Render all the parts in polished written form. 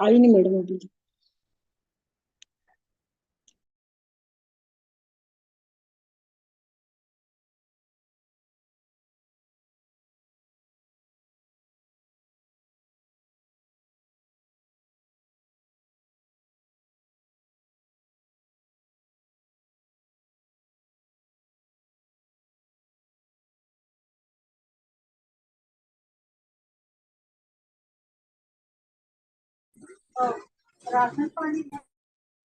आई नहीं मैडम अभी।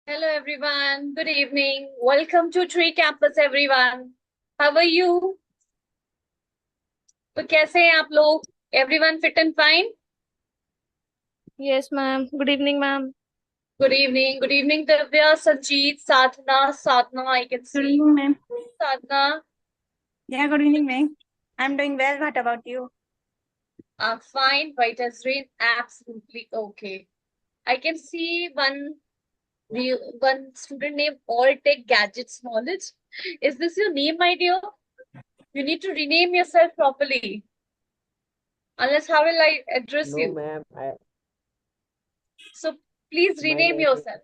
Hello everyone. Good evening. Welcome to TreeCampus everyone. How are you? तो कैसे हैं आप लोग? Everyone fit and fine? Yes, ma'am. Good evening, ma'am. Good evening. Good evening, Divya, Sanjeet, Sadhna. I can see. Good evening, ma'am. Sadhna. Yeah, good evening, ma'am. I'm doing well. What about you? I'm fine. White as rain. Absolutely okay. I can see one student named All Tech Gadgets Knowledge. Is this your name, my dear? You need to rename yourself properly. Unless how will I address you? No, ma'am. So please rename yourself.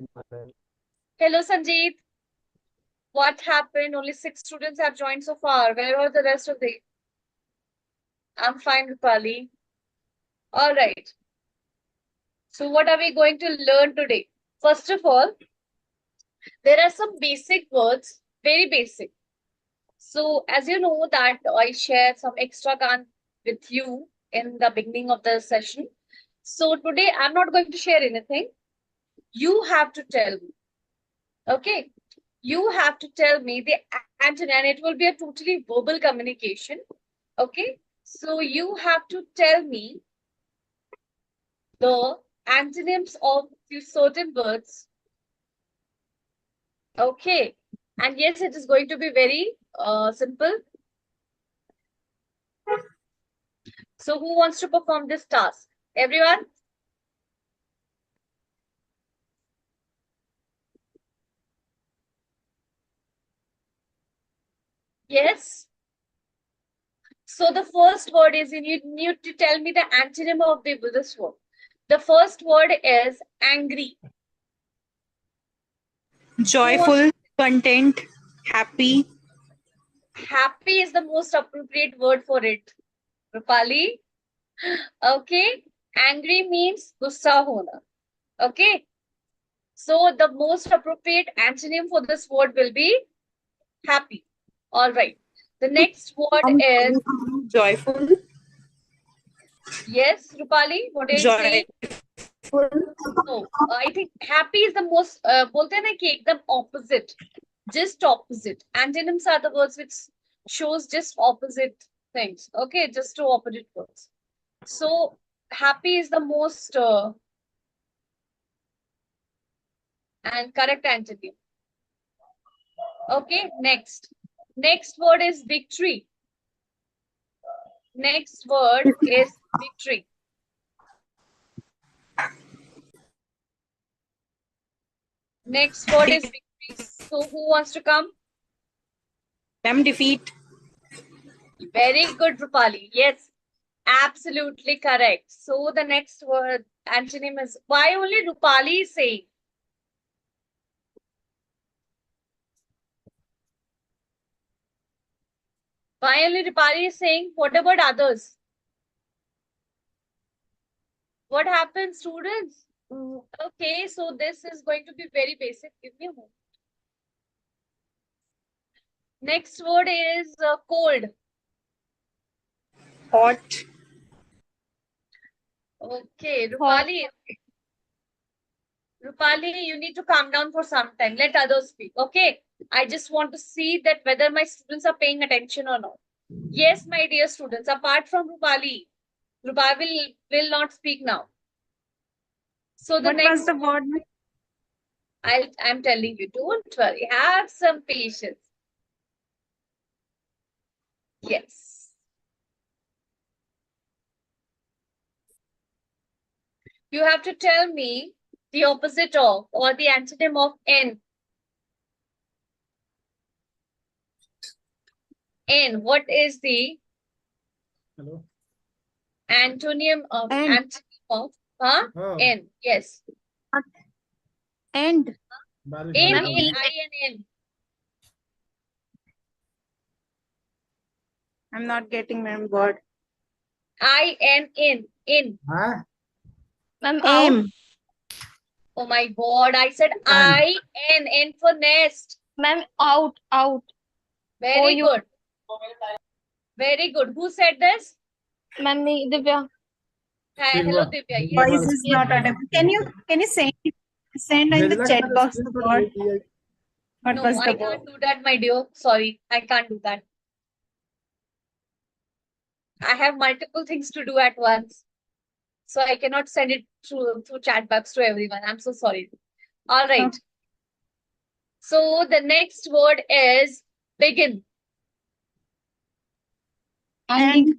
Hello, Sanjeet. What happened? Only 6 students have joined so far. Where are the rest of the? I'm fine, Rupali. All right. So what are we going to learn today? First of all, there are some basic words, very basic. So as you know that I shared some extra can with you in the beginning of the session. So today I'm not going to share anything. You have to tell me. Okay. You have to tell me the antonym, and it will be a totally verbal communication. Okay. So you have to tell me the antonyms of few certain words. Okay. And yes, it is going to be very simple. So who wants to perform this task? Everyone? Yes. So the first word is, you need to tell me the antonym of this word. The first word is angry. Joyful, content, happy. Happy is the most appropriate word for it. Rupali. Okay. Angry means gussa hona. Okay. So the most appropriate antonym for this word will be happy. All right. The next word is Joyful. yes, Rupali. What are you saying? No, I think happy is the most. बोलते हैं ना कि एकदम opposite, just opposite. Antonyms are the words which shows just opposite things. Okay, just two opposite words. So happy is the most and correct antonym. Okay, next. Next word is victory. Next word is victory. Next word is victory. So who wants to come? Defeat. Very good, Rupali. Yes, absolutely correct. So the next word antonym is, why only Rupali is saying? Why only Rupali is saying? What about others? What happens, students? Okay, so this is going to be very basic. Give me a moment. Next word is cold. Hot. Okay, Rupali. Rupali, you need to calm down for some time. Let others speak. Okay. I just want to see that whether my students are paying attention or not. Yes, my dear students, apart from Rupali will not speak now. So the What next was the word? I'm telling you, don't worry. Have some patience. Yes. You have to tell me the opposite of or the antonym of N. N. What is the Hello. antonym of And. N? Yes. And. Barish In, Ma'am. I-N-N. I'm not getting ma'am word. I-N-N. In. Huh? Ma'am, out. Aim. Oh my God. I said I-N. N for nest. Ma'am, out. Very you. good. Very good. Who said this? Ma'am, me, Divya. Hi, hello, Divya. Yes. Voice is not audible. Can you send in the chat box the word? What No, was I the can't word? do that, my dear. Sorry, I can't do that. I have multiple things to do at once. So I cannot send it through chat box to everyone. I'm so sorry. All right. Oh. So the next word is begin. And.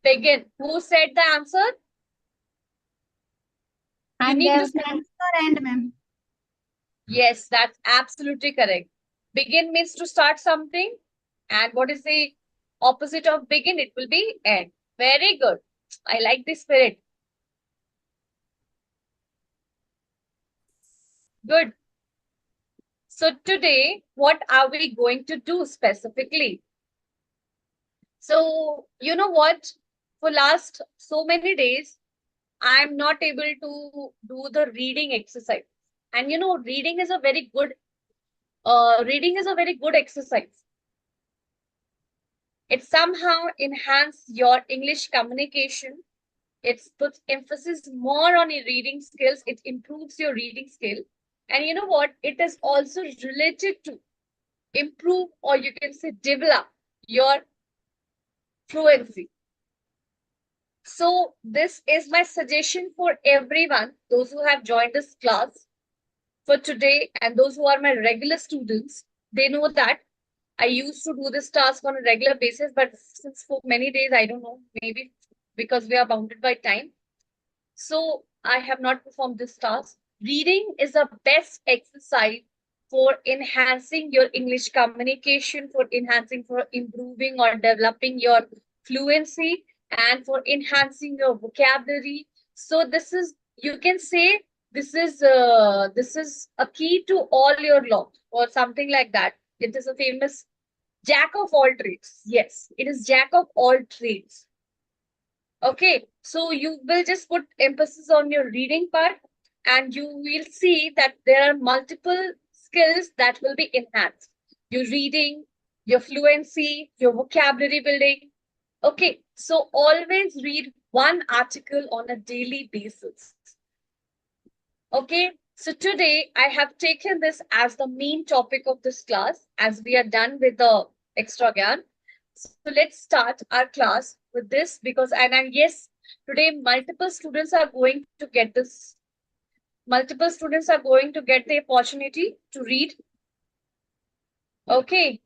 Begin. Who said the answer? You need to say. And ma'am. Yes, that's absolutely correct. Begin means to start something. And what is the opposite of begin? It will be end. Very good. I like the spirit. Good. So today, what are we going to do specifically? So, you know what? For last so many days, I'm not able to do the reading exercise. And you know, reading is a very good exercise. It somehow enhances your English communication. It puts emphasis more on your reading skills. It improves your reading skill. And you know what? It is also related to improve, or you can say develop your fluency. So this is my suggestion for everyone, those who have joined this class for today and those who are my regular students. They know that I used to do this task on a regular basis, but since for many days, I don't know, maybe because we are bounded by time. So I have not performed this task. Reading is the best exercise for enhancing your English communication, for improving or developing your fluency, and for enhancing your vocabulary. So this is, you can say, this is a key to all your law or something like that. It is a famous jack of all trades. Yes, it is jack of all trades. Okay, so you will just put emphasis on your reading part and you will see that there are multiple skills that will be enhanced. Your reading, your fluency, your vocabulary building. Okay, so always read one article on a daily basis. Okay, so today I have taken this as the main topic of this class as we are done with the extra gyan. So let's start our class with this because, yes, today multiple students are going to get this. Multiple students are going to get the opportunity to read. Okay.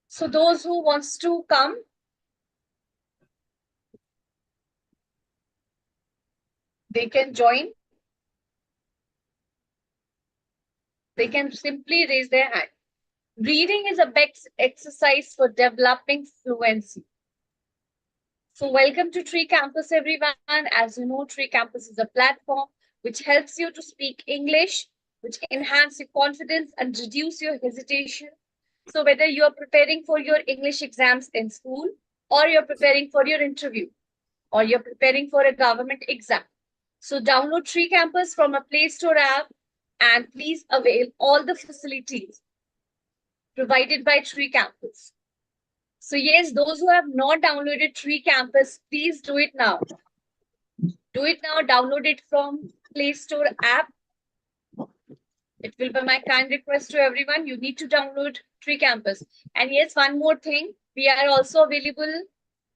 So those who wants to come, they can join. They can simply raise their hand. Reading is a best exercise for developing fluency. So welcome to TreeCampus, everyone. As you know, TreeCampus is a platform which helps you to speak English, which enhance your confidence and reduce your hesitation. So whether you are preparing for your English exams in school, or you're preparing for your interview, or you're preparing for a government exam. So download TreeCampus from a Play Store app and please avail all the facilities provided by TreeCampus. So yes, those who have not downloaded TreeCampus, please do it now. Do it now, download it from Play Store app. It will be my kind request to everyone. You need to download TreeCampus. And yes, one more thing, we are also available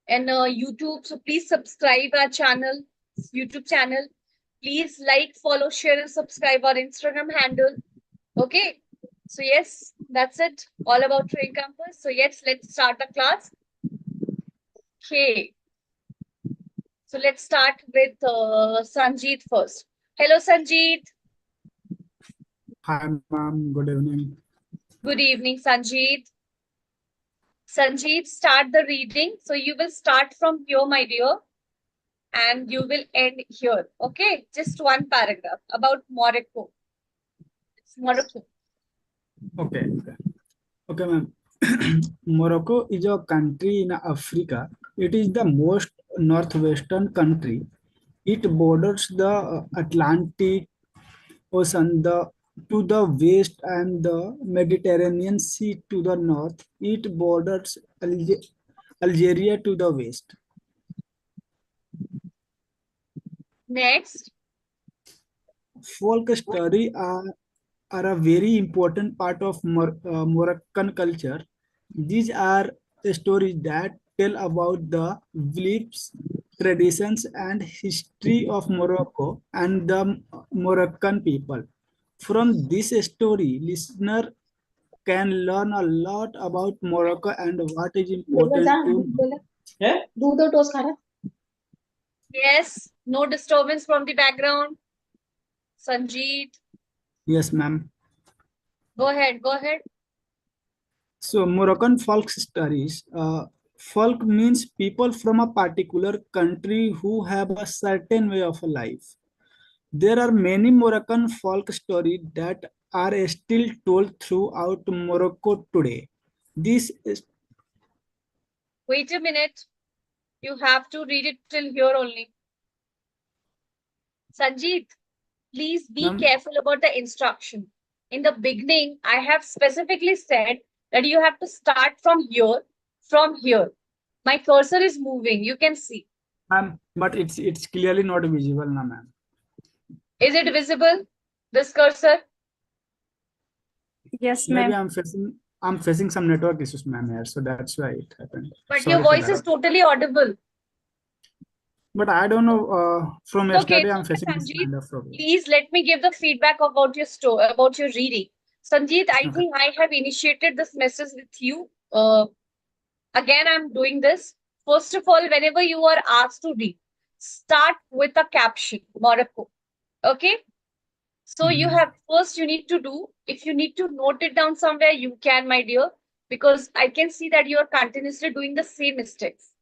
in YouTube. So please subscribe our channel, YouTube channel. Please like, follow, share, and subscribe our Instagram handle. Okay. So yes, that's it. All about TreeCampus. So yes, let's start the class. Okay. So let's start with Sanjeet first. Hello, Sanjeet. Hi, ma'am. Good evening. Good evening, Sanjeet. Sanjeet, start the reading. So you will start from here, my dear, and you will end here. Okay, just one paragraph about Morocco. It's Morocco. Okay. Okay, ma'am. Morocco is a country in Africa. It is the most northwestern country. It borders the Atlantic Ocean to the west and the Mediterranean Sea to the north. It borders Algeria to the west. Next, Folk story are a very important part of Moroccan culture. These are stories that tell about the beliefs, traditions, and history of Morocco and the Moroccan people. From this story, listener can learn a lot about Morocco and what is important to know. yes, no disturbance from the background. Sanjeet, Yes, ma'am. go ahead, go ahead. So Moroccan folk stories. Folk means people from a particular country who have a certain way of life. There are many Moroccan folk stories that are still told throughout Morocco today. This is Wait a minute. You have to read it till here only. Sanjeet, please be ma'am, careful about the instruction. In the beginning, I have specifically said that you have to start from here, from here. My cursor is moving, you can see. but it's clearly not visible, na ma'am. Is it visible, this cursor? Yes, Maybe ma'am. I'm facing some network issues, ma'am, here, so that's why it happened. But your Sorry for voice is that. totally audible. But I don't know. From Okay, yesterday, it's I'm okay, facing this Sanjeet. kind of problem. Please let me give the feedback about your about your reading. Sanjeet, I Okay. think I have initiated this message with you. Again, I'm doing this. First of all, whenever you are asked to read, start with a caption, Morocco. Okay? So you Mhm. have first you need to do, if you need to note it down somewhere, you can, my dear, because I can see that you are continuously doing the same mistakes.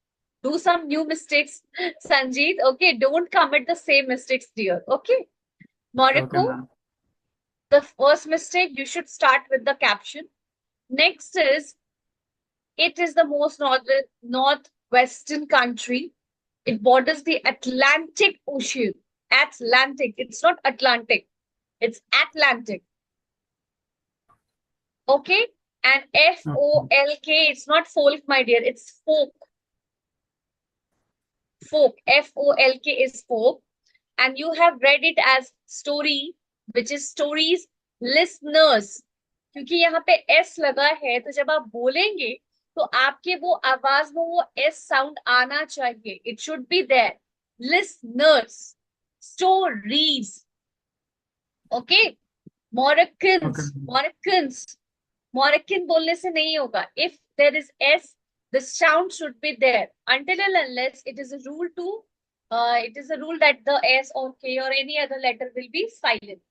Do some new mistakes, Sanjeet. Okay, don't commit the same mistakes, dear. Okay, Okay, Morocco, ma'am. the first mistake, you should start with the caption. Next is, it is the most northwestern country. It borders the Atlantic Ocean. Atlantic. It's not Atlantic. It's Atlantic. Okay? And Okay. Folk, it's not folk, my dear. It's folk. Folk. Folk is folk. And you have read it as story, which is stories, listeners. क्योंकि यहाँ पे S लगा है, तो जब आप बोलेंगे, तो आपके वो आवाज में वो S साउंड आना चाहिए. It should be there. Listeners. Stories. Okay? Moroccans. Okay. Moroccans. Moroccan बोलने से नहीं होगा. If there is S, the sound should be there. Until and unless it is a rule that the S or K or any other letter will be silent.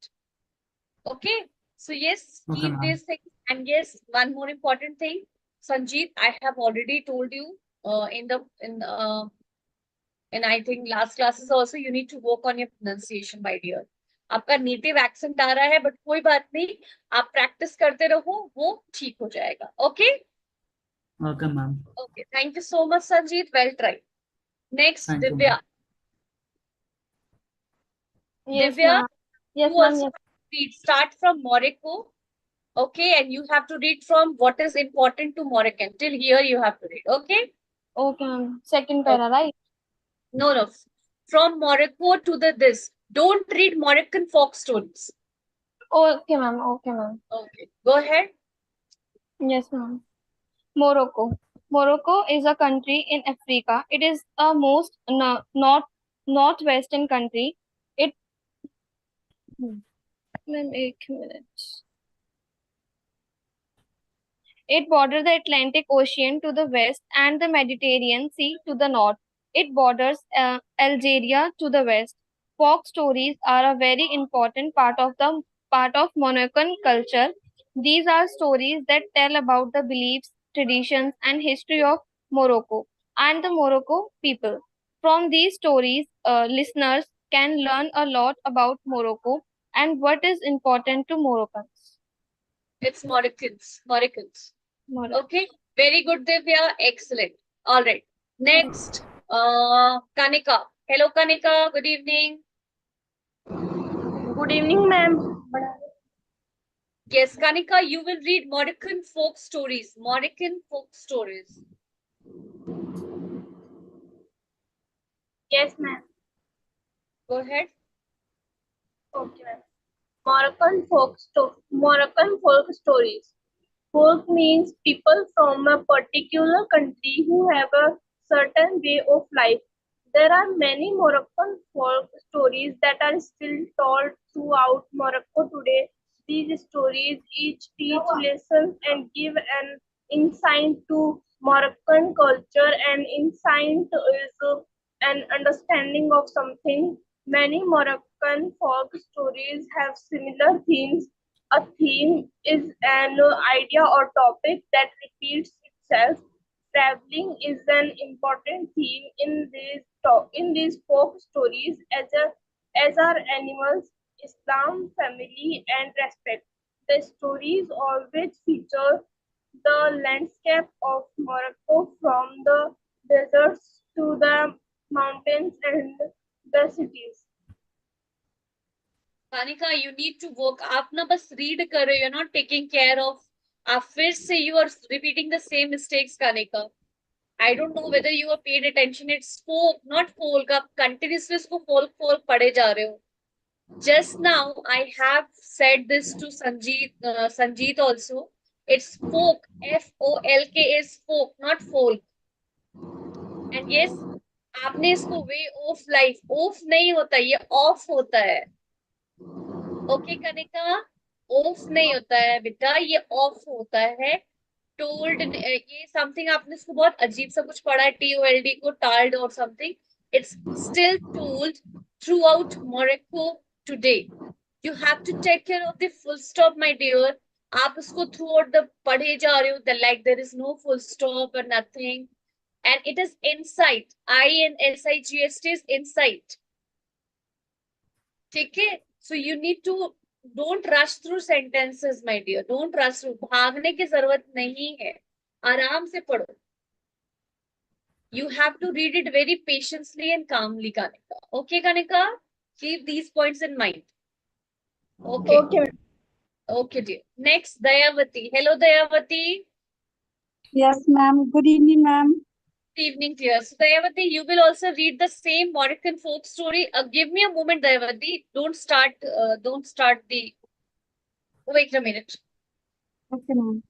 Okay. So yes, Okay, keep ma'am. these things. And yes, one more important thing, Sanjeet, I have already told you in I think last classes also, you need to work on your pronunciation, my dear. आपका native accent आ रहा है, but कोई बात नहीं, आप practice करते रहो, वो ठीक हो जाएगा. Okay. Okay, ma'am. Okay, thank you so much, Sanjeet. Well tried. Next, Thank you, Divya. ma'am. Yes, Divya, ma'am. Yes, you ma'am. also Yes. have to read. Start from Morocco. Okay, and you have to read from what is important to Moroccan. Till here, you have to read. Okay. Okay, ma'am. Second Okay. para, right? No, no. From Morocco to the this. Don't read Moroccan folk stories. Okay, ma'am. Okay, ma'am. Okay. Go ahead. Yes, ma'am. Morocco. Morocco is a country in Africa. It is a most northwestern country. It ma'am, 1 minute. It borders the Atlantic Ocean to the west and the Mediterranean Sea to the north. It borders Algeria to the west. Folk stories are a very important part of the part of Moroccan culture. These are stories that tell about the beliefs, traditions, and history of Morocco and the Morocco people. From these stories, listeners can learn a lot about Morocco and what is important to Moroccans. It's Moroccans. Moroccans. Morocco. Okay. Very good, Divya. Excellent. All right. Next, Kanika. Hello, Kanika. Good evening. Good evening, ma'am. Yes, Kanika, you will read Moroccan folk stories. Moroccan folk stories. Yes, ma'am. Go ahead. Okay, ma'am. Moroccan folk stories. Folk means people from a particular country who have a certain way of life. There are many Moroccan folk stories that are still told throughout Morocco today. These stories each teach lessons and give an insight to Moroccan culture, and insight is an understanding of something. Many Moroccan folk stories have similar themes. A theme is an idea or topic that repeats itself. Traveling is an important theme in these folk stories, as are animals, Islam, family, and respect. The stories always feature the landscape of Morocco, from the deserts to the mountains and the cities. Kanika, you need to work. आप ना बस read कर रहे हो. You're not taking care of. आप फिर से you are repeating the same mistakes, Kanika. I don't know whether you have paid attention. It's folk, not folk. आप continuously इसको folk पढ़े जा रहे हो. Just now, I have said this to Sanjeet also. It's folk. Folk is folk, not folk. And yes, आपने इसको way of life. Off नहीं होता, ये off होता है. ओके कनिका, ऑफ नहीं होता है बेटा, ये ऑफ होता है. टोल्ड, ये समथिंग आपने इसको बहुत अजीब सा कुछ पढ़ा है, TOLD को टाल्ड और something. It's still told throughout Morocco today. You have to take care of the full stop my dear. आप इसको थ्रू आउट द पढ़े जा रहे हो, like there is no full stop और nothing. And it is insight. INSIGHT is insight. ठीक है. So you need to don't rush through sentences, my dear. Don't rush through. भागने की जरूरत नहीं है. आराम से पढ़ो. You have to read it very patiently and calmly, Kanika. Okay, Kanika? Keep these points in mind. Okay. Okay. Okay, dear. Next, Dayavati. Hello, Dayavati. Yes, ma'am. Good evening, ma'am. Good evening, dear. So, Dayavati, you will also read the same Moroccan folk story. Give me a moment, Dayavati. Don't start the. Wait a minute. Okay, ma'am.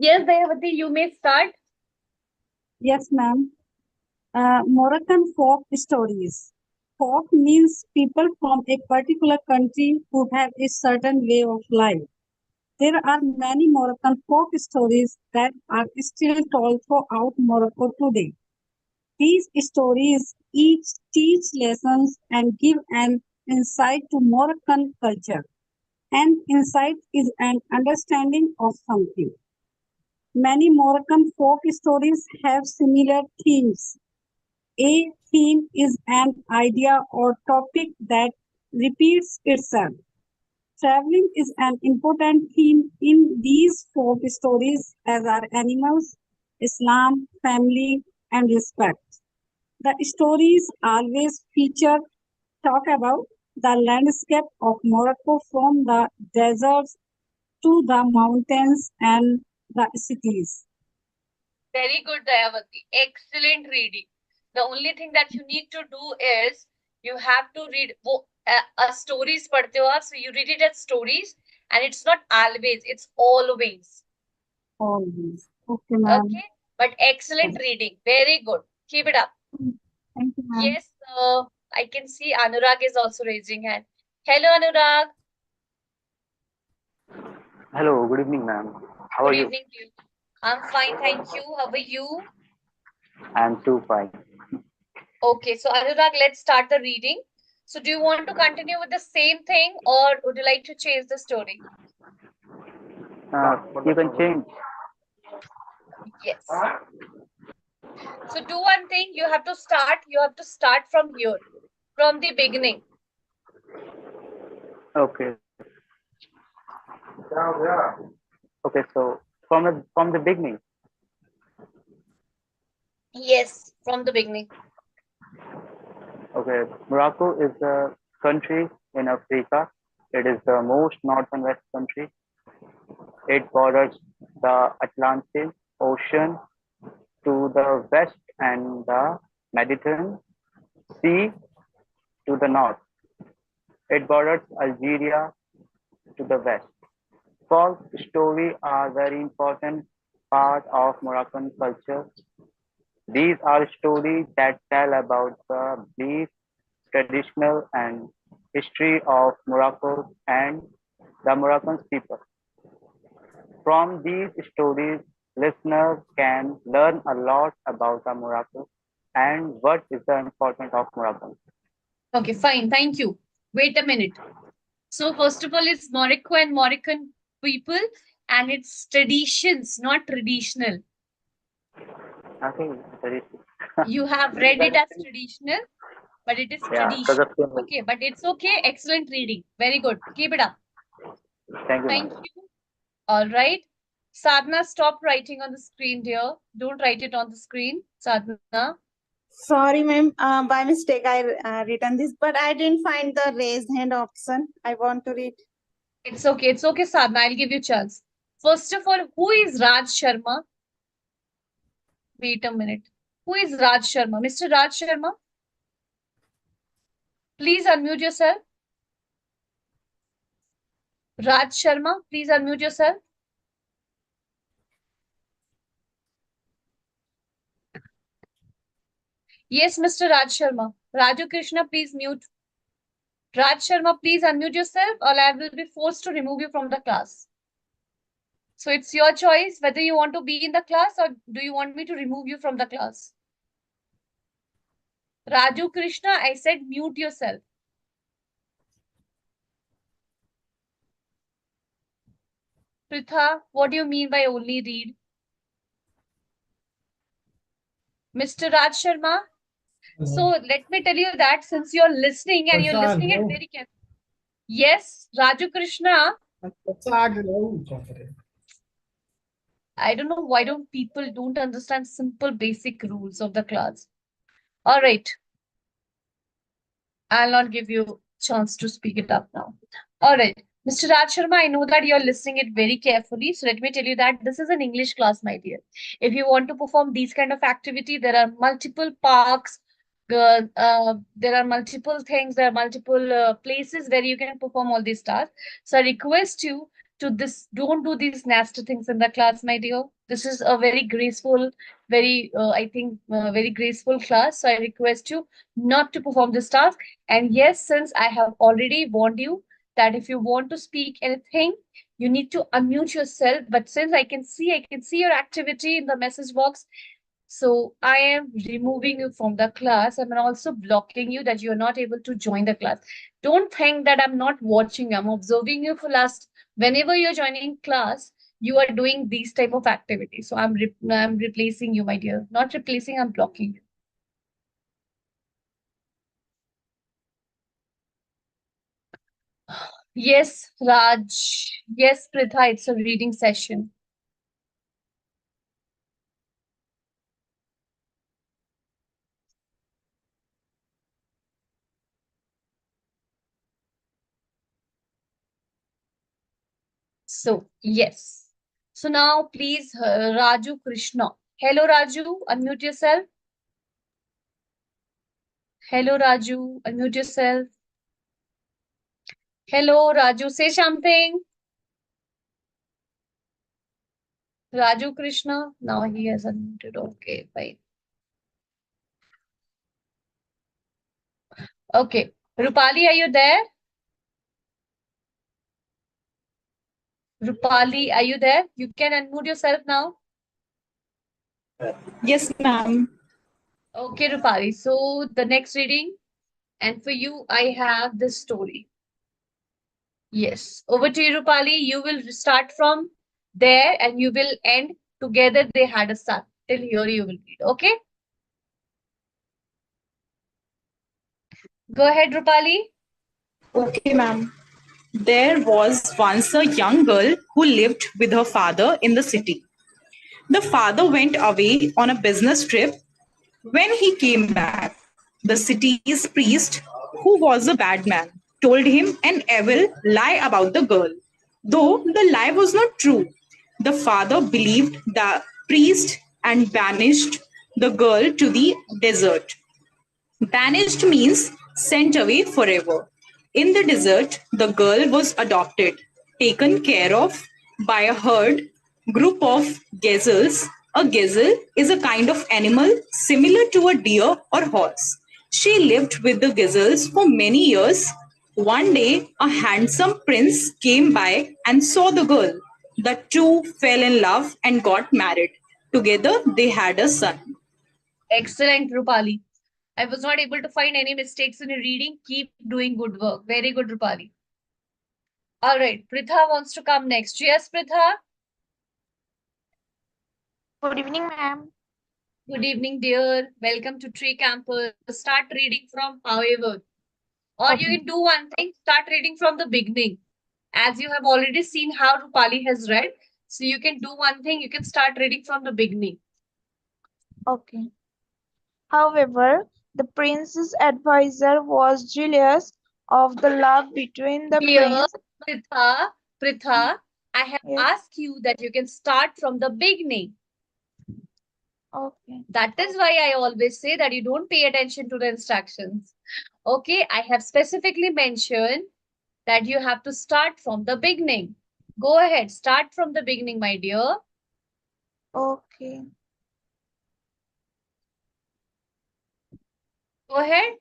Yes, Dayavati, you may start. Yes, ma'am. Moroccan folk stories. Folk means people from a particular country who have a certain way of life. There are many Moroccan folk stories that are still told throughout Morocco today. These stories each teach lessons and give an insight to Moroccan culture. And insight is an understanding of something. Many Moroccan folk stories have similar themes. A theme is an idea or topic that repeats itself. Traveling is an important theme in these folk stories, as are animals, Islam, family, and respect. The stories always talk about the landscape of Morocco, from the deserts to the mountains and the cities. Very good, Dayavati. Excellent reading. The only thing that you need to do is you have to read stories padhte ho aap, so you read it as stories, and it's not always, it's always. Always. Okay, ma'am. Okay, but excellent reading. Very good. Keep it up. Thank you, ma'am. Yes, I can see Anurag is also raising hand. Hello, Anurag. Hello, good evening, ma'am. How are Good you? evening to you. I'm fine, thank you. How are you? I'm too fine. Okay, so Anurag, let's start the reading. So do you want to continue with the same thing or would you like to change the story? You can change. Yes. So do one thing, you have to start from here, from the beginning. Okay. Okay, so from the beginning. Yes, from the beginning. Okay, Morocco is a country in Africa. It is the most northern west country. It borders the Atlantic Ocean to the west and the Mediterranean Sea to the north. It borders Algeria to the west. Folk stories are very important part of Moroccan culture. These are stories that tell about the beliefs, traditional and history of Morocco and the Moroccan people. From these stories, listeners can learn a lot about the Morocco and what is the importance of Morocco. Okay, fine, thank you. Wait a minute. So first of all, it's Morocco and Moroccan people and its traditions, not traditional. Okay, very You have read it as traditional, but it is yeah, tradition. Kazakhstan. Okay, but it's okay. Excellent reading. Very good. Keep it up. Thank you, Thank ma'am. you. All right. Sadhna, stop writing on the screen, dear. Don't write it on the screen. Sadhna. Sorry, ma'am. By mistake, I written this, but I didn't find the raised hand option. I want to read. It's okay. It's okay, Sadhna. I'll give you a chance. First of all, who is Raj Sharma? Wait a minute. Who is Raj Sharma? Mr. Raj Sharma? Please unmute yourself. Raj Sharma, please unmute yourself. Yes, Mr. Raj Sharma. Raju Krishna, please mute. Raj Sharma, please unmute yourself or I will be forced to remove you from the class. So it's your choice whether you want to be in the class or do you want me to remove you from the class. Raju Krishna, I said mute yourself. Pritha, what do you mean by only read? Mr. Raj Sharma, so let me tell you that since you're listening and you're listening it very carefully. Yes, Raju Krishna, I don't know why don't people don't understand simple basic rules of the class. All right, I'll not give you chance to speak it up now. All right, Mr. Raj Sharma, I know that you're listening it very carefully. So let me tell you that this is an English class, my dear. If you want to perform these kind of activity, there are multiple parks. There are multiple things. There are multiple places where you can perform all these tasks. So I request you to this. Don't do these nasty things in the class, my dear. This is a very graceful, very I think very graceful class. So I request you not to perform this task. And yes, since I have already warned you that if you want to speak anything, you need to unmute yourself. But since I can see your activity in the message box. So I am removing you from the class. I'm also blocking you that you're not able to join the class. Don't think that I'm not watching you. I'm observing you for last, whenever you're joining class, you are doing these type of activities. So I'm replacing you, my dear. Not replacing, I'm blocking you. Yes, Raj. Yes, Pritha, it's a reading session. So, yes. So now, please, Raju Krishna. Hello, Raju. Unmute yourself. Hello, Raju. Unmute yourself. Hello, Raju. Say something. Raju Krishna. Now he has unmuted. Okay, fine. Okay. Rupali, are you there? Rupali, are you there? You can unmute yourself now. Yes, ma'am. Okay, Rupali. So the next reading, and for you, I have this story. Yes. Over to you, Rupali. You will start from there and you will end together they had a son. Till here you will read. Okay? Go ahead, Rupali. Okay, ma'am. There was once a young girl who lived with her father in the city. The father went away on a business trip. When he came back, the city's priest, who was a bad man, told him an evil lie about the girl. Though the lie was not true, the father believed the priest and banished the girl to the desert. Banished means sent away forever. In the desert, the girl was adopted, taken care of by a herd group of gazelles. A gazelle is a kind of animal similar to a deer or horse. She lived with the gazelles for many years. One day, a handsome prince came by and saw the girl. The two fell in love and got married. Together, they had a son. Excellent, Rupali. I was not able to find any mistakes in your reading. Keep doing good work. Very good, Rupali. All right, Pritha wants to come next. Yes, Pritha. Good evening, ma'am. Good evening, dear. Welcome to Tree Campus. Start reading from however. Or you Okay. can do one thing, start reading from the beginning. As you have already seen how Rupali has read. So you can do one thing, you can start reading from the beginning. Okay. However, the prince's advisor was jealous of the love between the Dear prince. Pritha, I have Yes. asked you that you can start from the beginning. Okay. That is why I always say that you don't pay attention to the instructions. Okay, I have specifically mentioned that you have to start from the beginning. Go ahead, start from the beginning, my dear. Okay. Go ahead.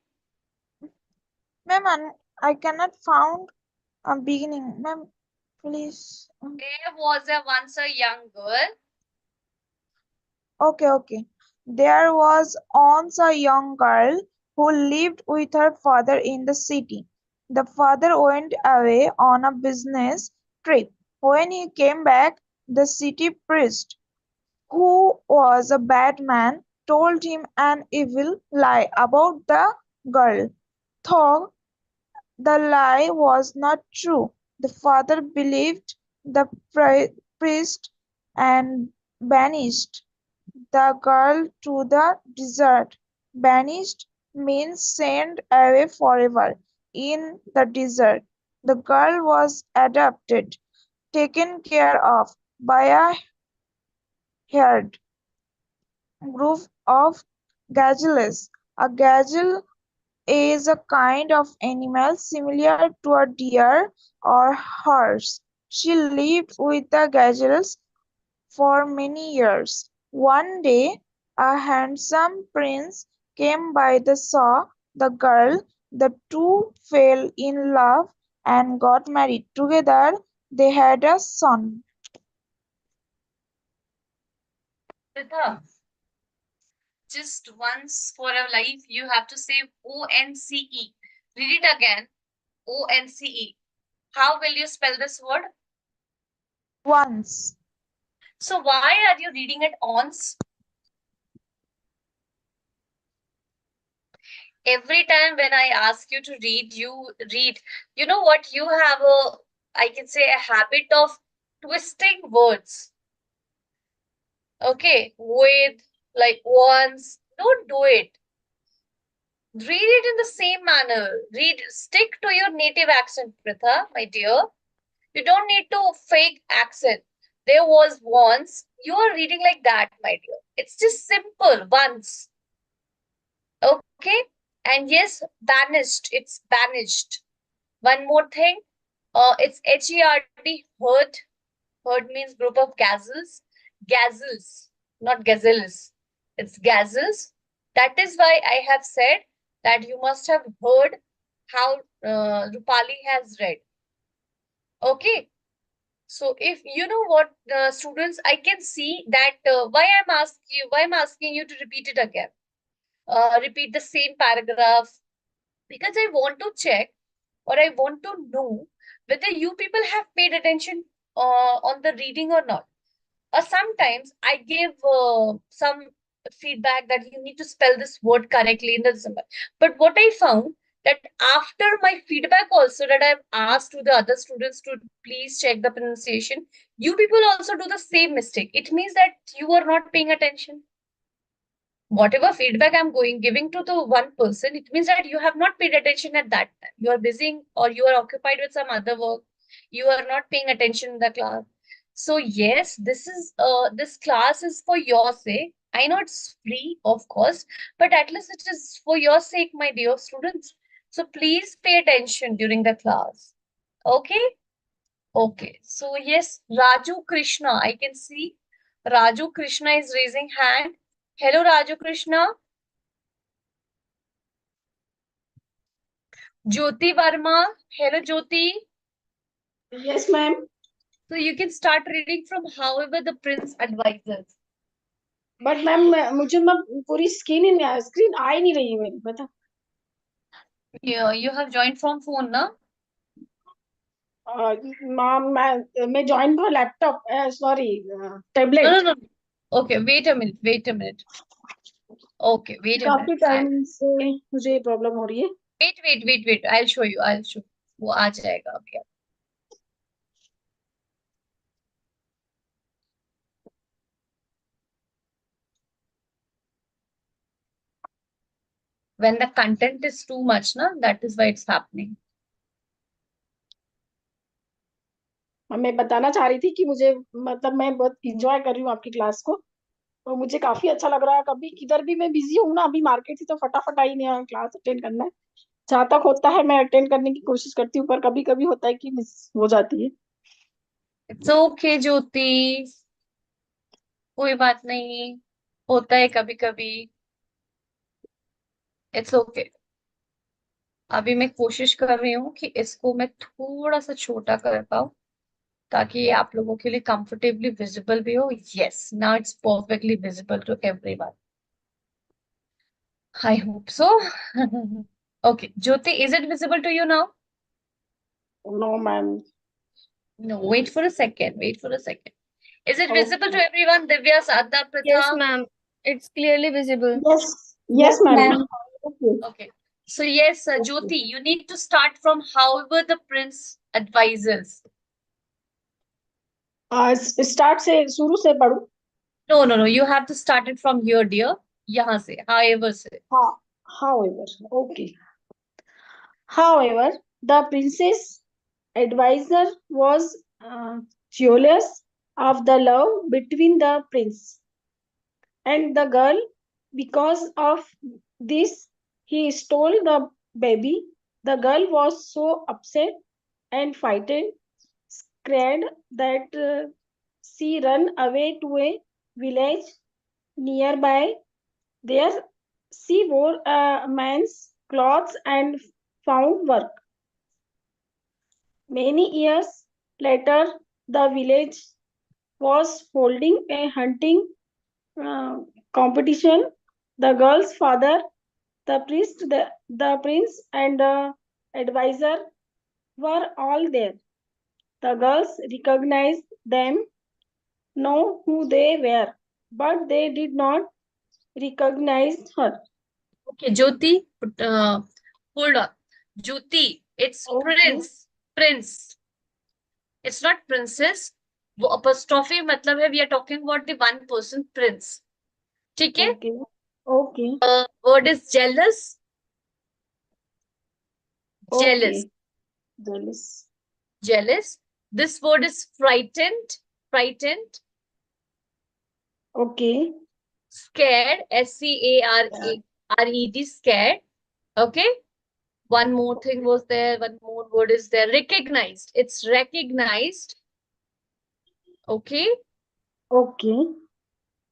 Ma'am, I cannot found a beginning. Ma'am, please. There was once a young girl. Okay. There was once a young girl who lived with her father in the city. The father went away on a business trip. When he came back, the city priest, who was a bad man, told him an evil lie about the girl. Though the lie was not true, the father believed the priest and banished the girl to the desert. Banished means sent away forever. In the desert, the girl was adopted, taken care of by a herd group of gazelles. A gazelle is a kind of animal similar to a deer or horse. She lived with the gazelles for many years. One day, a handsome prince came by and saw the girl. The two fell in love and got married. Together, they had a son. Pritha, just once for a life, you have to say ONCE. Read it again. ONCE. How will you spell this word? Once. So why are you reading it once? Every time when I ask you to read, you read. You know what? You have I can say, a habit of twisting words. Okay, with, like, once. Don't do it. Read it in the same manner. Stick to your native accent, Pritha, my dear. You don't need to fake accent. There was once. You are reading like that, my dear. It's just simple. Once. Okay? And yes, banished. It's banished. One more thing. It's HERD, herd. Herd means group of gazelles. Gazelles, not gazelles. It's gazelles. That is why I have said that you must have heard how Rupali has read. Okay. So if you know what, students, I can see that why I'm asking you to repeat it again. Repeat the same paragraph because I want to check or I want to know whether you people have paid attention on the reading or not. Or sometimes I give some feedback that you need to spell this word correctly in the symbol. But what I found that after my feedback also that I've asked to the other students to please check the pronunciation, you people also do the same mistake. It means that you are not paying attention. Whatever feedback I'm giving to the one person, it means that you have not paid attention at that time. You are busy or you are occupied with some other work. You are not paying attention in the class. So yes, this class is for your sake. I know it's free, of course, but at least it is for your sake, my dear students. So please pay attention during the class. Okay? Okay. So yes, Raju Krishna, I can see Raju Krishna is raising hand. Hello, Raju Krishna. Jyoti Verma. Hello, Jyoti. Yes, ma'am. So you can start reading from however the prince advises. But ma'am मुझे ma'am पूरी screen आ ही नहीं रही है मेरी पता Yeah, you have joined from phone, na? Ma'am मैं join हुआ laptop sorry No, tablet no, no. Okay, wait a minute. Wait a minute. Okay, wait a काफी minute. टाइम से मुझे प्रॉब्लम हो रही है Wait. I'll show you. I'll show. वो आ जाएगा अभी. When the content is too much, na, that is why it's happening. मैं बताना चाह रही थी कि मुझे मतलब मैं बहुत इंजॉय कर रही हूँ आपकी क्लास को तो मुझे काफी अच्छा लग रहा है कभी किधर भी मैं बिजी हूँ ना अभी मार्केट थी तो फटाफट आई नहीं क्लास अटेंड करना है जहाँ तक होता है मैं अटेंड करने की कोशिश करती हूँ पर कभी कभी होता है कि मिस हो जाती है It's okay, ज्योति. कोई बात नहीं. होता है कभी कभी. It's okay. अभी मैं कोशिश कर रही हूँ कि इसको मैं थोड़ा सा छोटा कर पाऊँ ताकि ये आप लोगों के लिए कंफर्टेबली विजिबल भी हो. Yes, now it's perfectly visible to everyone. I hope so. Okay, Jyoti, is it visible to you now? No ma'am No, wait for a second. Is it Okay. visible to everyone? Divya, Sadda, Pratha? Yes, ma'am. It's clearly visible. Yes, yes, ma'am. Okay. Okay. So yes, Jyoti, you need to start from however the prince advises. Start से शुरू से पढ़ूं No. You have to start it from here, dear. यहाँ से, however से. however okay however the princess advisor was jealous of the love between the prince and the girl. Because of this he stole the baby. The girl was so upset and frightened, scared that she ran away to a village nearby. There she wore a man's clothes and found work. Many years later, the village was holding a hunting uh, competition. The girl's father, the priest, the prince, and the advisor were all there. The girls recognized them, know who they were, but they did not recognize her. Okay, Jyoti, hold on. Jyoti, it's Okay. Prince. It's not princess. वो apostrophe मतलब है we are talking about the one person prince. ठीक है? Okay. Okay. Word is jealous. Okay. Jealous. This word is frightened. Okay. Scared. SCARED. Scared. Okay. One more thing was there. One more word is there. Recognized. It's recognized. Okay. Okay.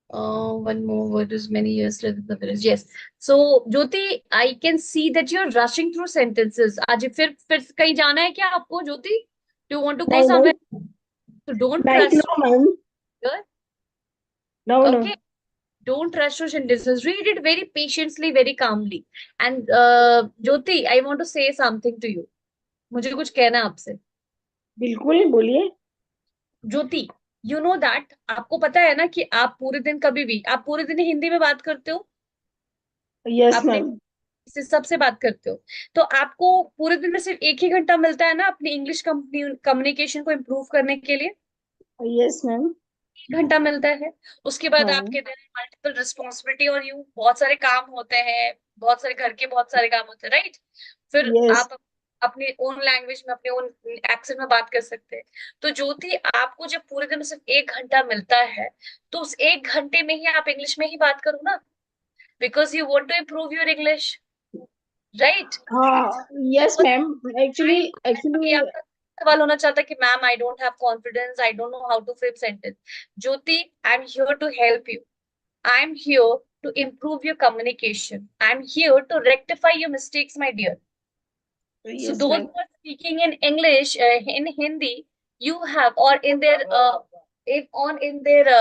One more word is many years later than the village. Yes. So, Jyoti, I can see that you're rushing through sentences. आज फिर कहीं जाना है क्या आपको, Jyoti? Do you want to go नहीं somewhere? नहीं So don't नहीं rush no ma'am here. no no Okay. Don't rush through sentences. Read it very patiently, very calmly. And Jyoti, I want to say something to you. मुझे कुछ कहना है आपसे. बिल्कुल बोलिए ज्योति, यू नो दैट आपको पता है ना कि आप पूरे दिन कभी भी आप पूरे दिन हिंदी में बात करते हो, यस अपने मैम से सबसे बात करते हो, तो आपको पूरे दिन में सिर्फ एक ही घंटा मिलता है ना अपनी इंग्लिश कम्युनिकेशन को इम्प्रूव करने के लिए. यस मैम 1 घंटा मिलता है. उसके बाद हाँ आपके देयर मल्टीपल रिस्पॉन्सिबिलिटी और यू बहुत सारे काम होते हैं, बहुत सारे घर के बहुत सारे काम होते हैं, राइट? फिर यस आप अपने ओन लैंग्वेज में अपने ओन एक्सेंट में बात कर सकते हैं. तो ज्योति, आपको जब पूरे दिन में सिर्फ 1 घंटा मिलता है, तो उस 1 घंटे में ही आप इंग्लिश में ही बात करो ना, because you want to improve your English, right? हाँ यस मैम एक्चुअली अभी एक्चुअली आपका सवाल होना चाहता है कि ma'am I don't have confidence, I don't know how to frame sentence. Jyoti, I am here to help you. I'm here to improve your communication. I'm here to rectify your mistakes, my dear. So yes those ma'am who are speaking in English, in Hindi, you have, or in their in their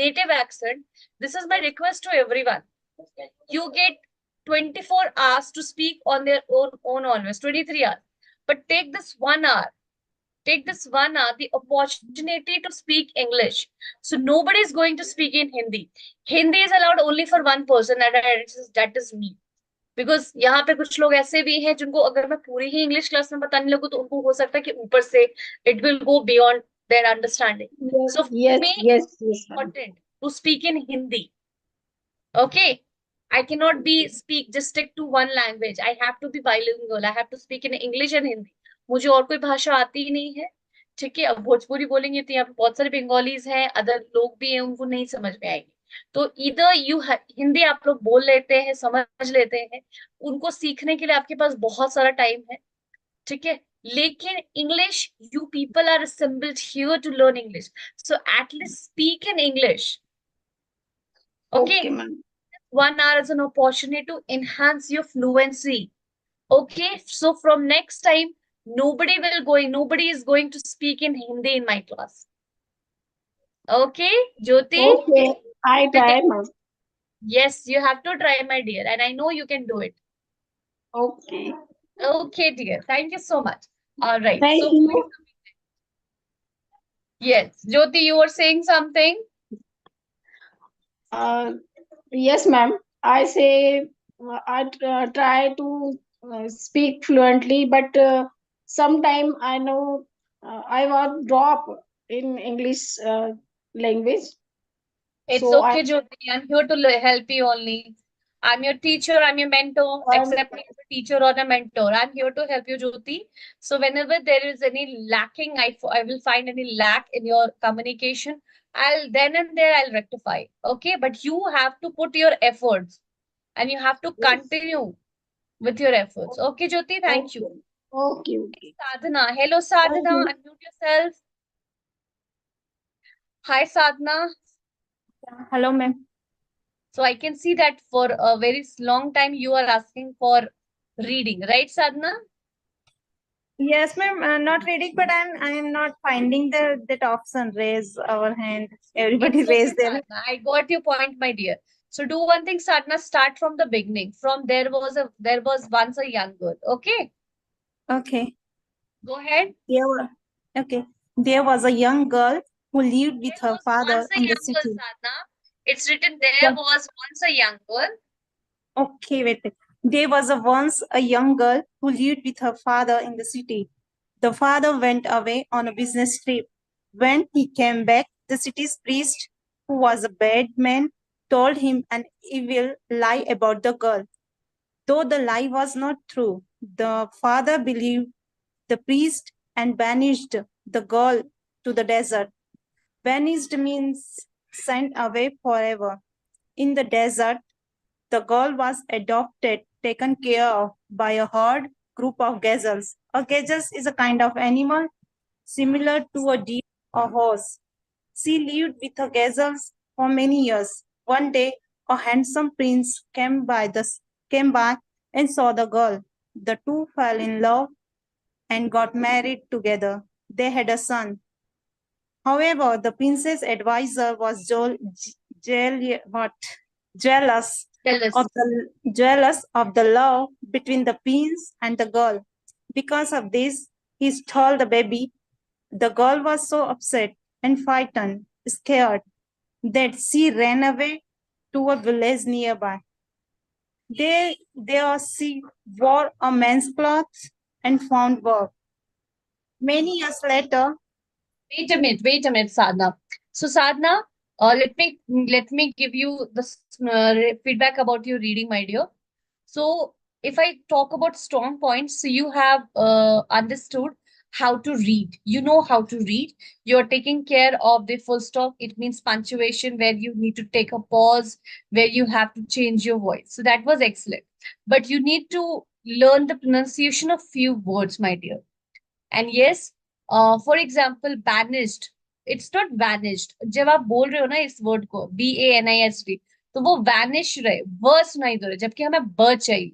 native accent, this is my request to everyone. You get 24 hours to speak on their own always, 23 hours. But take this 1 hour, the opportunity to speak English. So nobody is going to speak in Hindi. Hindi is allowed only for one person, and that is me. Because यहाँ पे कुछ लोग ऐसे भी हैं जिनको अगर मैं पूरी ही इंग्लिश क्लास में बताने लगूँ तो उनको हो सकता है कि ऊपर से it will go beyond their understanding. So for yes me yes yes ma'am important to speak in Hindi. Okay, I cannot be speak just stick to one language. I have to be bilingual. I have to speak in English and Hindi. मुझे और कोई भाषा आती ही नहीं है. ठीक है, अब भोजपुरी बोलेंगे तो यहाँ पे बहुत सारे बंगालीज हैं, अदर लोग भी हैं, उनको नहीं समझ में आएगी. तो इधर यू हिंदी आप लोग बोल लेते हैं, समझ लेते हैं, उनको सीखने के लिए आपके पास बहुत सारा टाइम है. ठीक है, लेकिन English, you people are assembled here to learn English. So at least speak in English. Okay. Okay ma'am 1 hour is an opportunity to enhance your fluency. Okay, so from next time, nobody is going to speak in Hindi in my class. Okay, Jyoti? Okay I try ma'am Yes, you have to try, my dear, and I know you can do it. Okay Okay, dear. Thank you so much. All right. Thank So, you yes, Jyoti, you were saying something? Yes, ma'am. I say I try to speak fluently, but sometime I know I was drop in English language. It's So okay, Jyoti. I'm here to help you only. I'm your teacher, I'm your mentor, I'm accept me as a teacher or a mentor. I'm here to help you, Jyoti. So whenever there is any lacking, I will find any lack in your communication, I'll then and there I'll rectify. Okay, but you have to put your efforts and you have to continue with your efforts. Okay, Jyoti, thank okay, you. okay. Sadhana. Hello, Thank Sadhana. you. Unmute yourself. Hi, Sadhana. Hello, ma'am. So I can see that for a very long time you are asking for reading, right, Sadhana? Yes, ma'am. Not reading, but I'm not finding that option. Raise our hand. Everybody It's okay, raise their. Sadhana. I got your point, my dear. So do one thing, Sadhana. Start from the beginning. From there was once a young girl. Okay, Okay. go ahead. Okay. There was a young girl who lived with There her was father once a in the young girl, city. Sadhana. It's written there Yeah. was once a young girl. Okay, wait. There was once a young girl who lived with her father in the city. The father went away on a business trip. When he came back, the city's priest, who was a bad man, told him an evil lie about the girl. Though the lie was not true, the father believed the priest and banished the girl to the desert. Banished means sent away forever. In the desert, the girl was adopted, taken care of by a herd group of gazelles. A gazelle is a kind of animal similar to a deer or horse. She lived with her gazelles for many years. One day, a handsome prince came by and saw the girl. The two fell in love and got married together. They had a son. However, the prince's advisor was what? Jealous Jealous. jealous of the love between the prince and the girl. Because of this, he stole the baby. The girl was so upset and frightened, scared, that she ran away to a village nearby. There she wore a man's clothes and found work. Many years later, Wait a minute, Sadhna. So Sadhna, let me give you the feedback about your reading, my dear. So if I talk about strong points, so you have understood how to read. You know how to read. You're taking care of the full stop. It means punctuation where you need to take a pause, where you have to change your voice. So that was excellent. But you need to learn the pronunciation of few words, my dear. And yes, for example, banished. It's not vanished. जब आप बोल रहे हो ना इस word को BANIST, तो वो vanish रहे, व सुनाई दे रहा है, जबकि हमें ब चाहिए.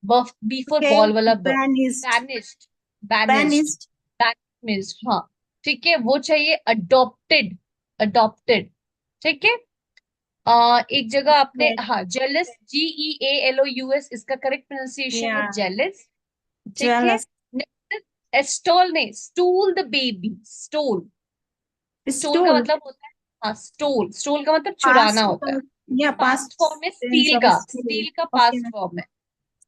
B for okay, ball वाला ब. banished, Banished. Banished. banished, Banished. हाँ, ठीक है, वो चाहिए adopted. Adopted. ठीक है. एक जगह आपने okay, हाँ jealous GEALOUS इसका करेक्ट प्रोनाउंसिएशन है yeah, jealous. ठीक है. jealous, स्टोल नहीं, stool the baby. Stole. Stole का stool, मतलब होता है हाँ स्टोल. स्टोल का मतलब past, चुराना होता है. yeah, पास्ट past फॉर्म है tense स्टील of का. stool. स्टील का Okay, पास्ट फॉर्म है.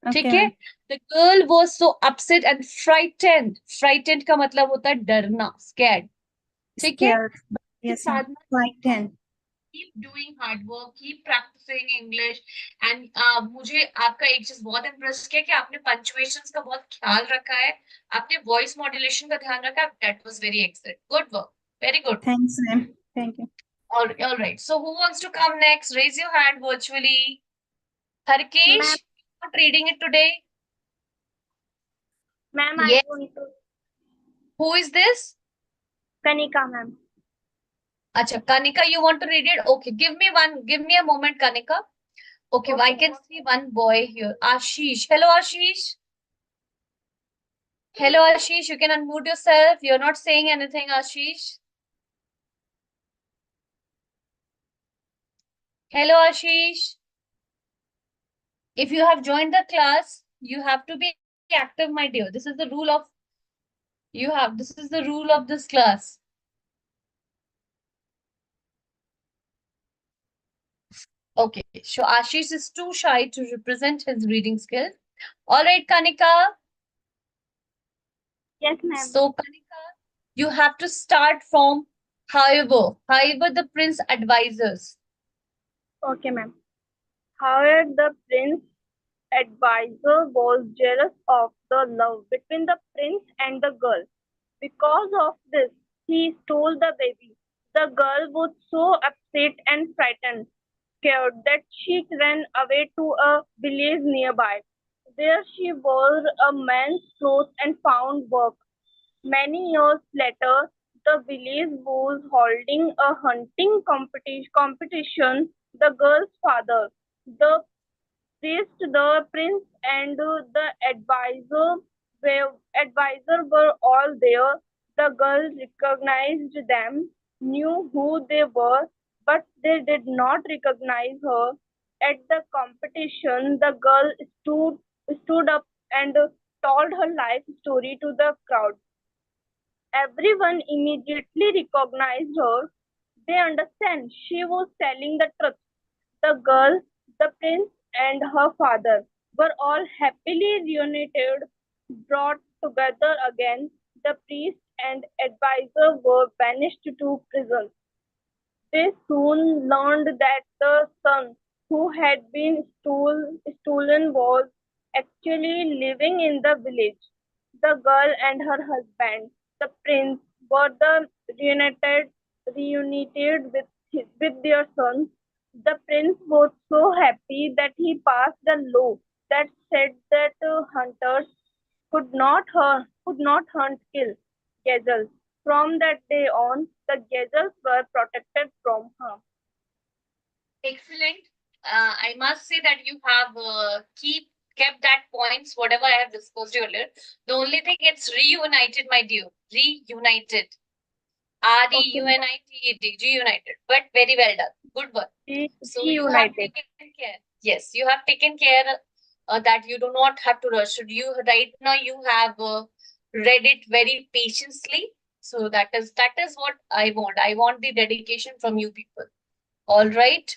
okay, ठीक है. The girl was so upset and frightened. Frightened का मतलब होता है डरना, स्कैर्ड. ठीक है. scared, yes, ma'am. Sadhana, Frightened. keep doing hard work, keep practicing English. And मुझे आपका एक चीज बहुत इम्प्रेस किया कि आपने पंचुएशंस का बहुत ख्याल रखा है. आपने वॉइस मॉड्यूलेशन का ध्यान रखा है. That was very excellent. Good work. Very good. Thanks, ma'am. Thank you. All right. So who wants to come next? Raise your hand virtually. Harkesh, Ma'am, not reading it today. ma'am, I Yes. want to. Who is this? Kanika, ma'am. Acha, Kanika, you want to read it? Okay, give me a moment, Kanika. Okay, I can see one boy here. Ashish. Hello, Ashish. Hello, Ashish. You can unmute yourself. You're not saying anything, Ashish. Hello, Ashish. If you have joined the class, you have to be active, my dear. This is the rule of this class. Okay, so Ashish is too shy to represent his reading skills. All right, Kanika. Yes, ma'am. So, Kanika, you have to start from however the prince advisors. Okay, ma'am. However, the prince advisor was jealous of the love between the prince and the girl. Because of this, he stole the baby. The girl was so upset and frightened, scared that she ran away to a village nearby. There she wore a man's clothes and found work. Many years later, the village was holding a hunting competition. The girl's father, the priest, the prince, and the advisor were all there. The girl recognized them, knew who they were, but they did not recognize her. At the competition, the girl stood up and told her life story to the crowd. Everyone immediately recognized her. They understand she was telling the truth. The girl, the prince, and her father were all happily reunited, brought together again. The priest and advisor were banished to prison. They soon learned that the son who had been stolen was actually living in the village. The girl and her husband, the prince, were reunited with their son. The prince was so happy that he passed a law that said that hunters could not kill gazelles. From that day on, the gazelles were protected from harm. Excellent. I must say that you have kept that points, whatever I have discussed earlier. The only thing, it's reunited, my dear. Reunited. Okay. REUNITED. Reunited. But very well done. Good one. So you have Reunited. taken care. Yes, you have taken care that you do not have to rush. You right now you have read it very patiently. So that is what I want. I want the dedication from you people. All right.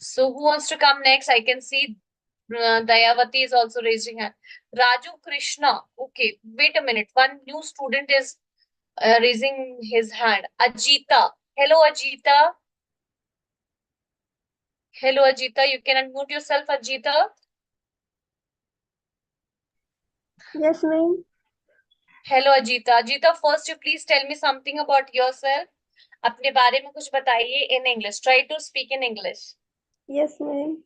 So who wants to come next? I can see Dayavati is also raising hand. Raju Krishna. Okay, wait a minute. One new student is raising his hand. Ajita. Hello, Ajita. Hello, Ajita. You can unmute yourself, Ajita. Yes, ma'am. Hello, Ajita. Ajita, first you please tell me something about yourself. अपने बारे में कुछ बताइए in English. Try to speak in English. Yes, ma'am.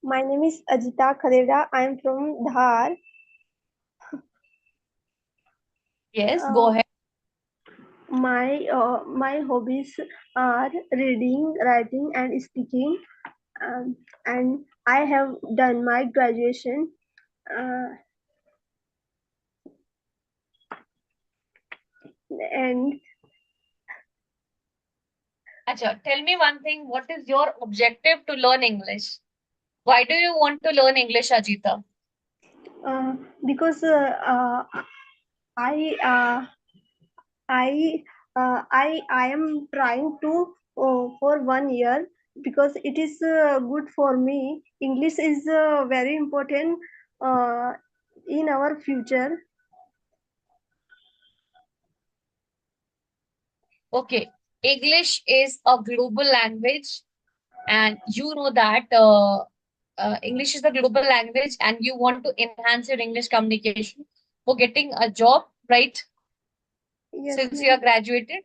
My name is Ajita Kharera. I am from Dhar. Yes, go ahead. My hobbies are reading, writing, and speaking. And I have done my graduation. And Acha, tell me one thing. What is your objective to learn English? Why do you want to learn English, Ajita? Because I uh, I am trying to for 1 year because it is good for me. English is very important uh, in our future. Okay, English is a global language, and you know that English is a global language, and you want to enhance your English communication for getting a job, right? Yes, Since you are ma'am. graduated.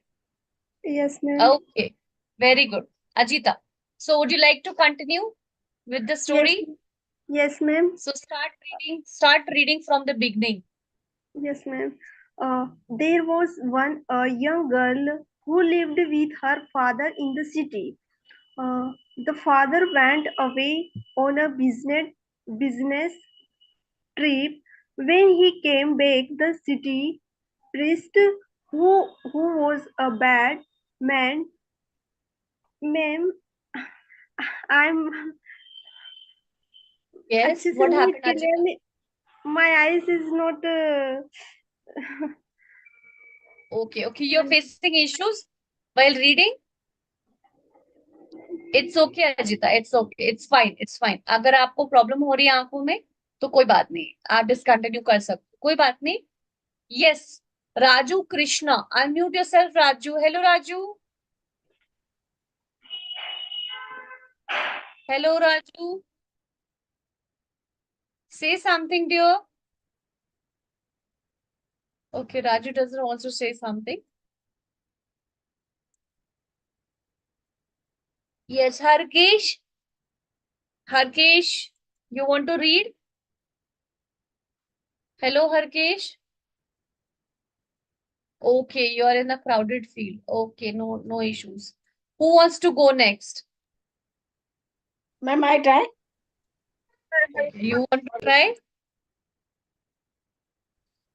Yes, ma'am. Okay, very good. Ajita, so would you like to continue with the Yes. story? Yes, ma'am. So start reading from the beginning. Yes, ma'am. There was one young girl who lived with her father in the city. The father went away on a business trip. When he came back, the city priest, who was a bad man, ma'am, I'm Yes, अच्छे से what read happened, Ajita? clearly. My eyes is not. Okay, you're facing issues while reading? It's okay, Ajita. It's okay. It's fine. अगर आपको problem हो रही है आंखों में तो कोई बात नहीं, आप डिसकंटिन्यू कर सकते हो, कोई बात नहीं. Yes, Raju Krishna. Unmute yourself, Raju. Hello, Raju. Hello, Raju. Say something, dear. Okay, Raju doesn't also say something. Yes, Harkesh. Harkesh, you want to read? Hello, Harkesh. Okay, you are in a crowded field. Okay, no issues. Who wants to go next? Ma'am, I try. Okay, you want to try?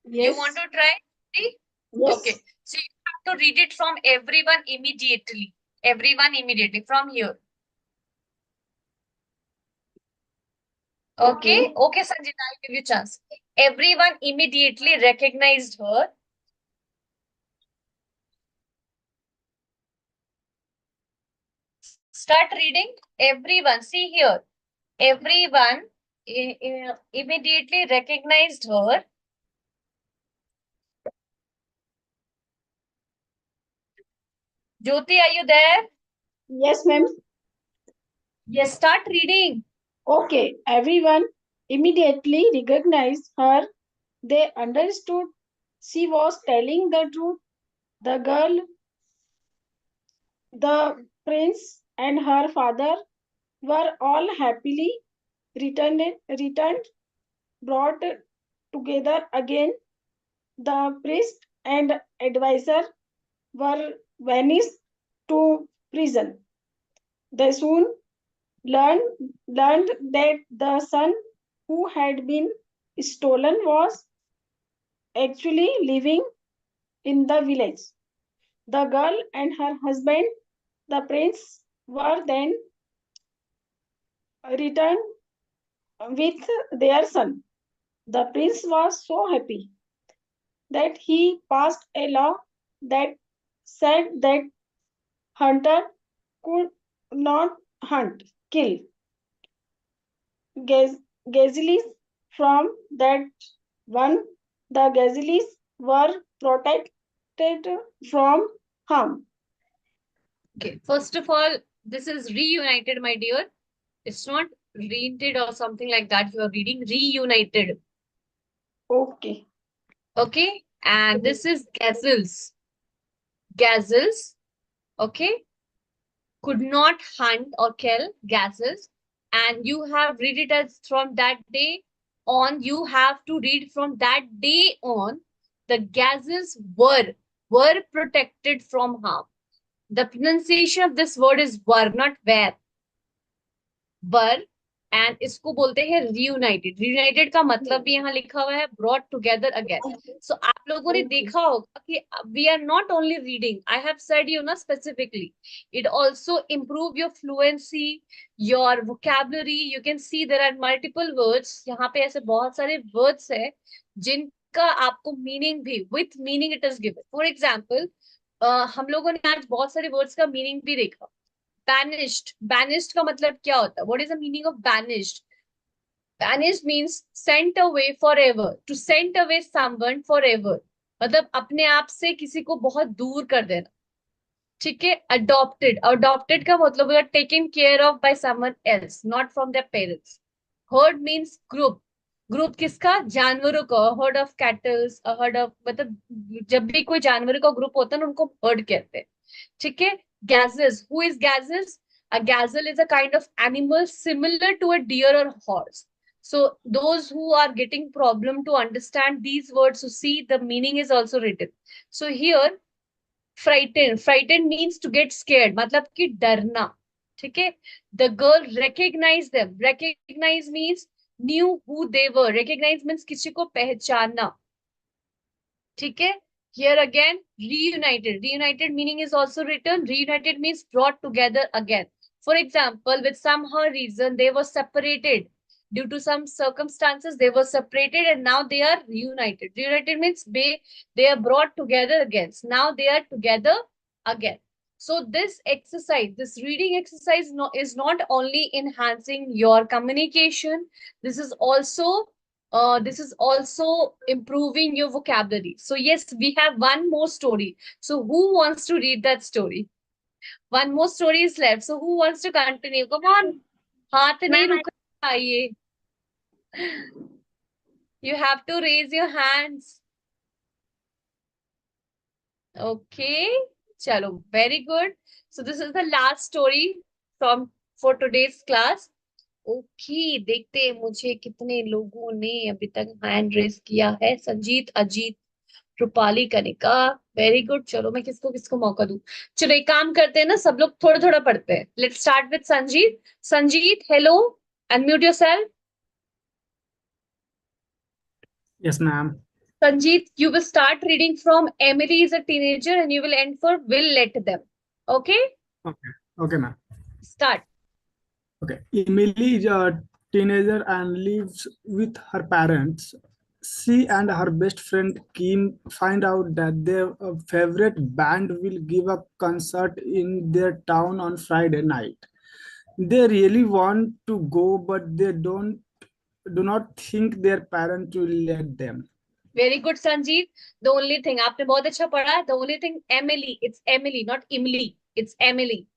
You want Yes. to try? See? Yes. Okay, so you have to read it from everyone immediately. Everyone immediately from here. Okay, Sanjita, I'll give you chance. Everyone immediately recognized her. Start reading. Everyone, see here. Everyone immediately recognized her. Jyoti, are you there? Yes, ma'am. Yes, start reading. Okay, everyone immediately recognized her. They understood she was telling the truth. The girl, the prince, and her father were all happily returned, brought together again. The priest and advisor were vanished to prison. They soon learned that the son who had been stolen was actually living in the village. The girl and her husband, the prince, were then returned with their son. The prince was so happy that he passed a law that said that hunter could not hunt, kill gazelles from that one. The gazelles were protected from harm. Okay, first of all, this is reunited, my dear. It's not reinted or something like that. You are reading reunited. Okay. Okay, and this is gazelles. Gazelles, okay, could not hunt or kill gazelles. And you have read it as from that day on. You have to read from that day on. The gazelles were protected from harm. The pronunciation of this word is were, not were. Were and इसको बोलते हैं reunited. Reunited का मतलब भी यहाँ लिखा हुआ है ब्रॉट टुगेदर अगेन. सो आप लोगों ने देखा होगा कि we are not only reading, I have said you ना specifically, it also improve your fluency, your vocabulary. You can see there are multiple words. यहाँ पे ऐसे बहुत सारे वर्ड्स है जिनका आपको मीनिंग भी with meaning it is given. For example हम लोगों ने आज बहुत सारे वर्ड्स का मीनिंग भी देखा. banished. Banished का मतलब क्या होता है? What is the meaning of banished? Banished means sent away forever. To send away someone forever. मतलब अपने आप से किसी को बहुत दूर कर देना. ठीक है. Adopted. Adopted का मतलब है taken care of by someone else, not from their parents. Herd means group. Group किसका? जानवरों का. Heard of kettles, heard of मतलब जब भी कोई जानवरों का ग्रुप होता है ना उनको हर्ड कहते हैं. ठीक है. Gazelles. Who is gazelles? A gazelle is a kind of animal similar to a deer or horse. So those who are getting problem to understand these words, to see the meaning is also written. So here, frightened. Frightened means to get scared. मतलब कि डरना. ठीक है. The girl recognized them. Recognize means knew who they were. Recognize means किसी को पहचानना. ठीक है. Here again, reunited. Reunited meaning is also written. Reunited means brought together again. For example, with somehow reason they were separated. Due to some circumstances, they were separated and now they are reunited. Reunited means they are brought together again. Now they are together again. So this exercise, this reading exercise is not only enhancing your communication, this is also improving your vocabulary. So yes, we have one more story. So who wants to read that story? One more story is left. So who wants to continue? Come on. हाथ नहीं रुका ये. You have to raise your hands. Okay. Chalo, very good. So this is the last story for today's class. Okay, देखते हैं मुझे कितने लोगों ने अभी तक हैंड रेस किया है. Sanjeet, Ajit, Rupali, Kanika, very good. चलो मैं किसको किसको मौका दूं. चलो एक काम करते हैं ना, सब लोग थोड़ा थोड़ा पढ़ते हैं. Let's start with Sanjeet. Sanjeet, hello, unmute yourself. Yes, ma'am. Sanjeet, you will start reading from Emily is a teenager and you will end for will let them. Okay? Okay, ma'am. Start. Okay. Emily is a teenager and lives with her parents. She and her best friend Kim find out that their favorite band will give a concert in their town on Friday night. They really want to go, but they do not think their parents will let them. Very good, Sanjeev. The only thing, आपने बहुत अच्छा पढ़ा. The only thing, Emily. It's Emily, not Emily. It's Emily.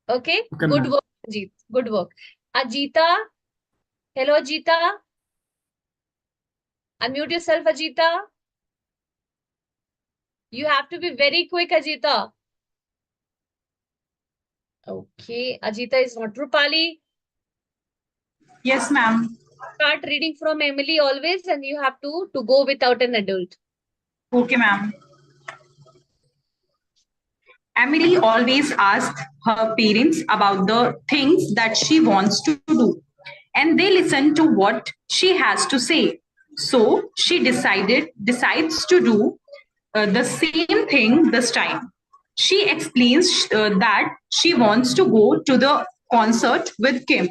Okay? Good work, Sanjeev. Good work. Ajita. Hello, Ajita. Unmute yourself, Ajita. You have to be very quick, Ajita. Okay. Ajita is not. Rupali. Yes, ma'am. Start reading from Emily always and you have to go without an adult. Okay, ma'am. Emily always asks her parents about the things that she wants to do, and they listen to what she has to say. So she decides to do the same thing this time. She explains that she wants to go to the concert with Kim,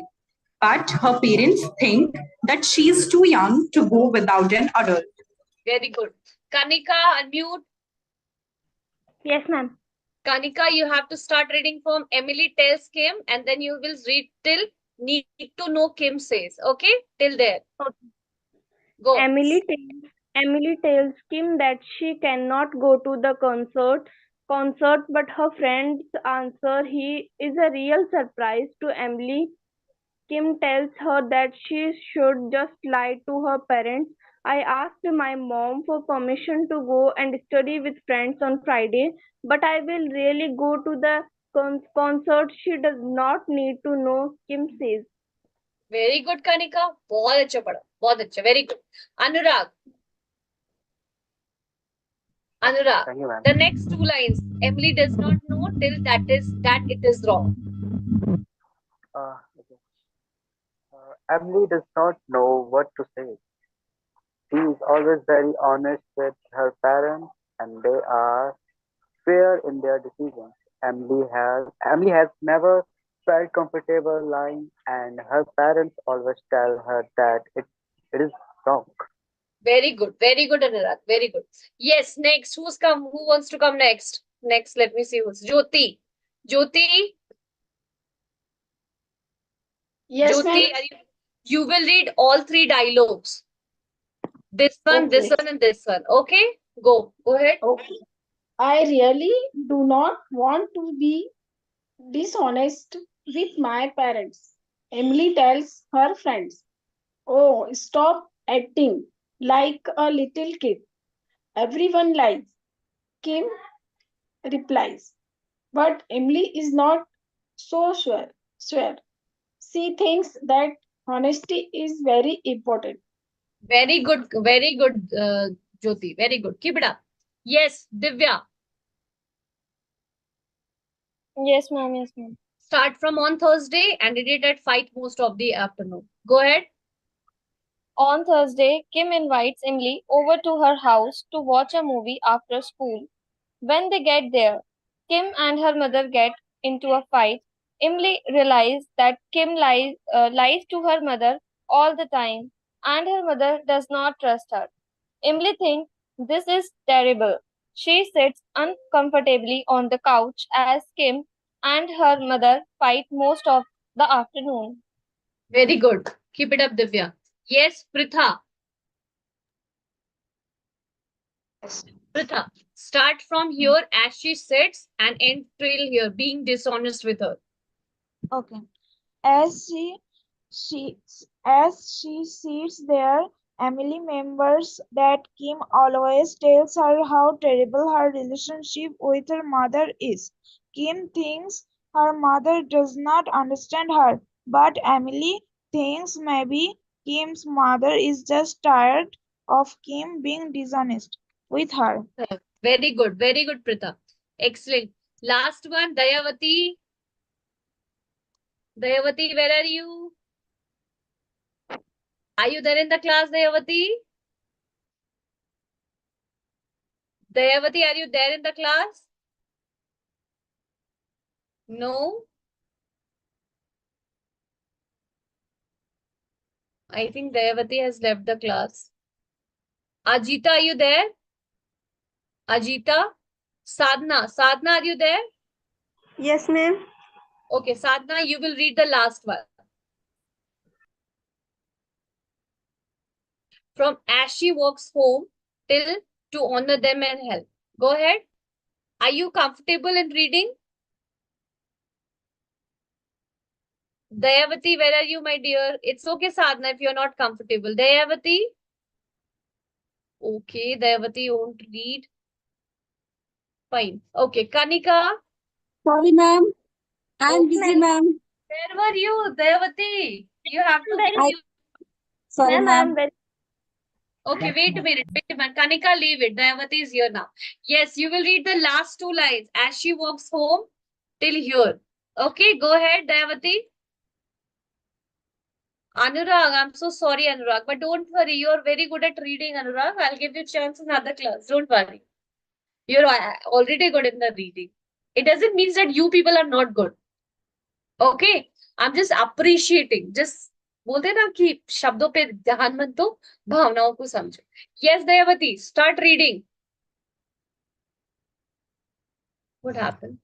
but her parents think that she is too young to go without an adult. Very good. Kanika, unmute. Yes, ma'am. Kanika, you have to start reading from Emily tells Kim, and then you will read till need to know Kim says. Okay? Till there. Okay. Go. Emily tells Kim that she cannot go to the concert, but her friends answer he is a real surprise to Emily. Kim tells her that she should just lie to her parents. I asked my mom for permission to go and study with friends on Friday, but I will really go to the concert. She does not need to know, Kim says. Very good, Kanika. बहुत अच्छा पढ़ा. बहुत अच्छा. Very good. Anurag. Anurag. Thank you, ma'am. The next two lines. Emily does not know till that it is wrong. Okay. Emily does not know what to say. She is always very honest with her parents, and they are fair in their decisions. Emily has never felt comfortable lying, and her parents always tell her that it is wrong. Very good. Very good, Anurag. Very good. Yes, next. Who wants to come next? Next, let me see who's Jyoti. Jyoti. Yes, ma'am. Jyoti, you will read all three dialogues. This one, this Okay. one, and this one. Okay? Go ahead. Okay. I really do not want to be dishonest with my parents. Emily tells her friends, "Oh, stop acting like a little kid. Everyone lies." Kim replies, but Emily is not so sure. She thinks that honesty is very important. Very good, Jyoti. Very good. Keep it up. Yes, Divya. Yes, ma'am. Yes, ma'am. Start from on Thursday and read it at 5 most of the afternoon. Go ahead. On Thursday, Kim invites Emily over to her house to watch a movie after school. When they get there, Kim and her mother get into a fight. Emily realizes that Kim lies to her mother all the time, and her mother does not trust her. Emily thinks this is terrible. She sits uncomfortably on the couch as Kim and her mother fight most of the afternoon. Very good. Keep it up, Divya. Yes, Pritha. Pritha, start from here as she sits and end till here, being dishonest with her. Okay. As she as she sits there, Emily remembers that Kim always tells her how terrible her relationship with her mother is. Kim thinks her mother does not understand her, but Emily thinks maybe Kim's mother is just tired of Kim being dishonest with her. Very good, Pritha. Excellent. Last one, Dayavati. Dayavati, where are you? Are you there in the class, Dayavati? Dayavati, are you there in the class? No? I think Dayavati has left the class. Ajita, are you there? Ajita? Sadhna, are you there? Yes, ma'am. Okay, Sadhna, you will read the last one. From as she walks home till to honor them and help. Go ahead. Are you comfortable in reading? Dayavati, where are you, my dear? It's okay, Sadhna, if you're not comfortable. Dayavati? Okay, Dayavati won't read. Fine. Okay, Kanika? Sorry, ma'am. I'm Okay. busy, ma'am. Where were you, Dayavati? You have to be I, sorry, Ma'am, ma'am. Okay, wait a minute. Kanika, leave it. Dayavati is here now. Yes, you will read the last 2 lines as she walks home till here. Okay, go ahead, Dayavati. Anurag, I'm so sorry, Anurag, but don't worry. You're very good at reading, Anurag. I'll give you a chance in other class. Don't worry. You're already good in the reading. It doesn't mean that you people are not good. Okay? I'm just appreciating. Just बोलते ना कि शब्दों पे ध्यान मत दो, भावनाओं को समझो. Yes, Dayavati, start reading. What happened?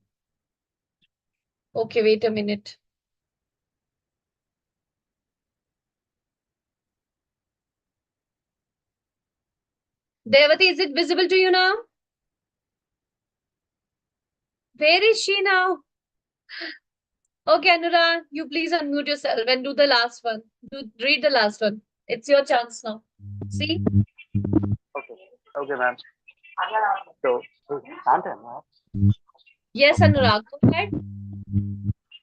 Okay, wait a minute. Devati, is it visible to you now? Where is she now? Okay, Anurag, you please unmute yourself and do the last one. Read the last one. It's your chance now. See? Okay. Okay, ma'am. So, Santa, Yes, Anurag, go ahead.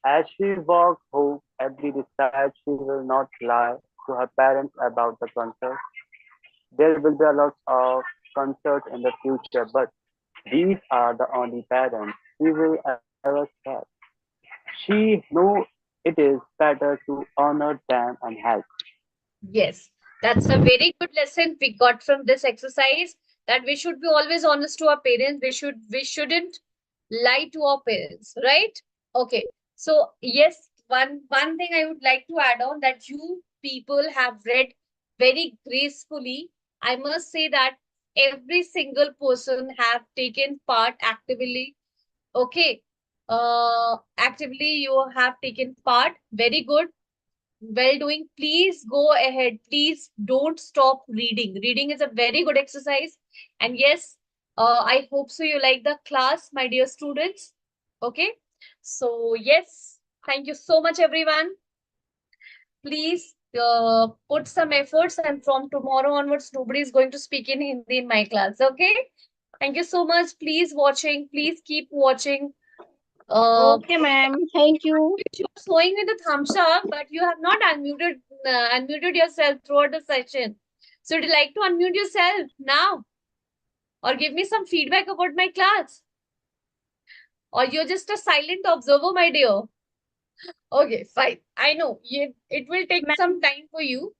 as she walked home, Abby decided she will not lie to her parents about the concert. There will be a lot of concerts in the future, but these are the only parents she will ever have. She knows it is better to honor them and help. Yes, that's a very good lesson we got from this exercise, that we should be always honest to our parents. We shouldn't lie to our parents, right? Okay. So yes, one thing I would like to add on, that you people have read very gracefully. I must say that every single person have taken part actively. Okay. Actively you have taken part. Very good. Well doing. Please go ahead. Please don't stop reading. Reading is a very good exercise. And yes, I hope so you like the class, my dear students. Okay. So yes, thank you so much, everyone. Please put some efforts, and from tomorrow onwards, nobody is going to speak in Hindi in my class. Okay. Thank you so much. Please watching. Please keep watching. Okay, ma'am. Thank you. You're showing me the thumbs up, but you have not unmuted yourself throughout the session. So would you like to unmute yourself now? Or give me some feedback about my class? Or you're just a silent observer, my dear? Okay, fine. I know it will take some time for you.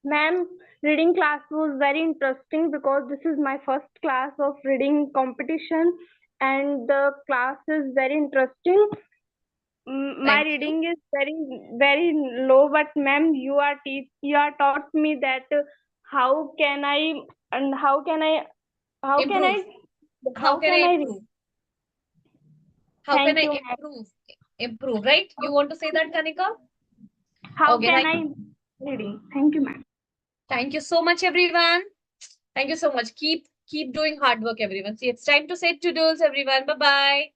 Ma'am, reading class was very interesting because this is my first class of reading competition and the class is very interesting. My reading is very low, but ma'am, you are taught me that how can I and how can I how can I Improve. how can I read? improve? How Thank can I you, ma'am. improve? Improve, right? You want to say that, Kanika? How Okay, can I reading? Thank you, ma'am. Thank you so much, everyone. Thank you so much. Keep doing hard work, everyone. See, it's time to say toodles, everyone. Bye-bye.